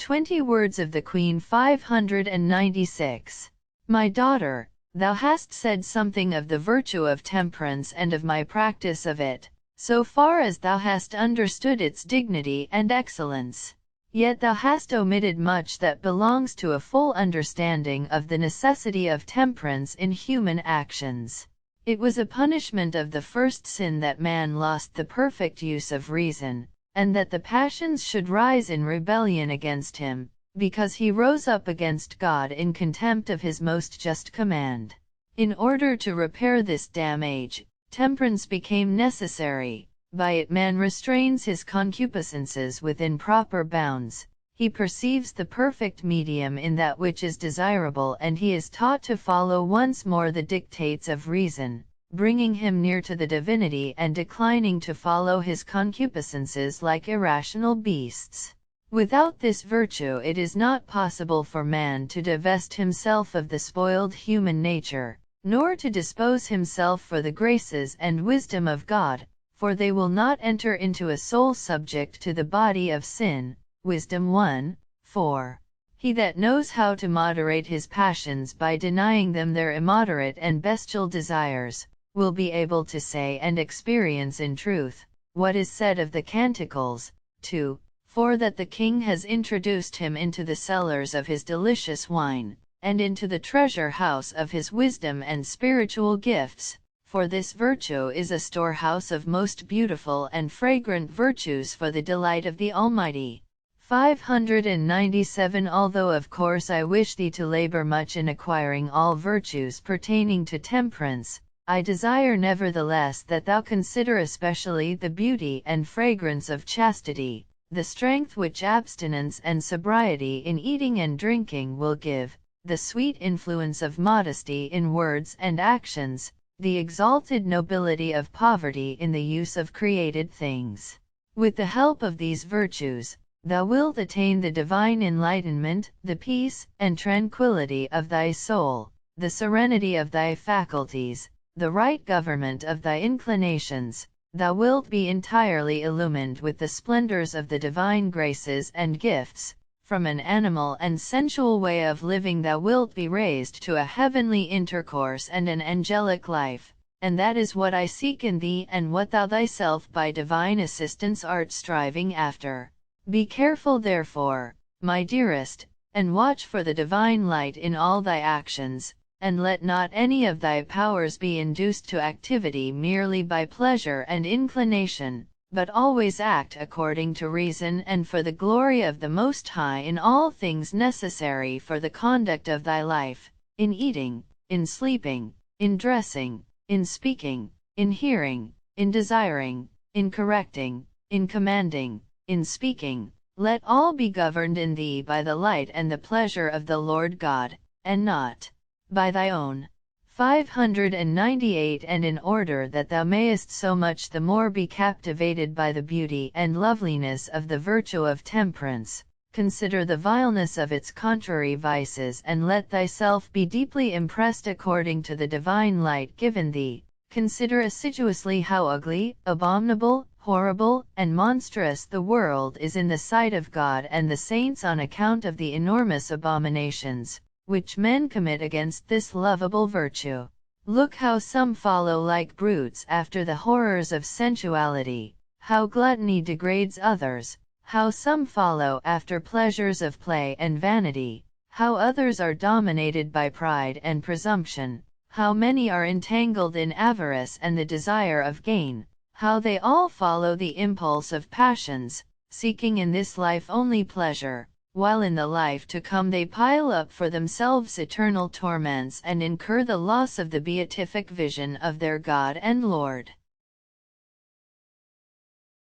20 Words of the Queen 596. My daughter, thou hast said something of the virtue of temperance and of my practice of it, so far as thou hast understood its dignity and excellence. Yet thou hast omitted much that belongs to a full understanding of the necessity of temperance in human actions. It was a punishment of the first sin that man lost the perfect use of reason, and that the passions should rise in rebellion against him, because he rose up against God in contempt of his most just command. In order to repair this damage, temperance became necessary. By it man restrains his concupiscences within proper bounds, he perceives the perfect medium in that which is desirable, and he is taught to follow once more the dictates of reason, bringing him near to the divinity and declining to follow his concupiscences like irrational beasts. Without this virtue it is not possible for man to divest himself of the spoiled human nature, nor to dispose himself for the graces and wisdom of God, for they will not enter into a soul subject to the body of sin. Wisdom 1:4. He that knows how to moderate his passions by denying them their immoderate and bestial desires, will be able to say and experience in truth, what is said of the Canticles, 2:4, that the king has introduced him into the cellars of his delicious wine, and into the treasure house of his wisdom and spiritual gifts, for this virtue is a storehouse of most beautiful and fragrant virtues for the delight of the Almighty. 597. Although of course I wish thee to labor much in acquiring all virtues pertaining to temperance, I desire nevertheless that thou consider especially the beauty and fragrance of chastity, the strength which abstinence and sobriety in eating and drinking will give, the sweet influence of modesty in words and actions, the exalted nobility of poverty in the use of created things. With the help of these virtues, thou wilt attain the divine enlightenment, the peace and tranquility of thy soul, the serenity of thy faculties, the right government of thy inclinations. Thou wilt be entirely illumined with the splendors of the divine graces and gifts. From an animal and sensual way of living thou wilt be raised to a heavenly intercourse and an angelic life, and that is what I seek in thee and what thou thyself by divine assistance art striving after. Be careful therefore, my dearest, and watch for the divine light in all thy actions, and let not any of thy powers be induced to activity merely by pleasure and inclination, but always act according to reason and for the glory of the Most High in all things necessary for the conduct of thy life, in eating, in sleeping, in dressing, in speaking, in hearing, in desiring, in correcting, in commanding, in speaking. Let all be governed in thee by the light and the pleasure of the Lord God, and not by thy own. 598. And in order that thou mayest so much the more be captivated by the beauty and loveliness of the virtue of temperance, consider the vileness of its contrary vices and let thyself be deeply impressed according to the divine light given thee. Consider assiduously how ugly, abominable, horrible, and monstrous the world is in the sight of God and the saints on account of the enormous abominations which men commit against this lovable virtue. Look how some follow like brutes after the horrors of sensuality, how gluttony degrades others, how some follow after pleasures of play and vanity, how others are dominated by pride and presumption, how many are entangled in avarice and the desire of gain, how they all follow the impulse of passions, seeking in this life only pleasure, while in the life to come they pile up for themselves eternal torments and incur the loss of the beatific vision of their God and Lord.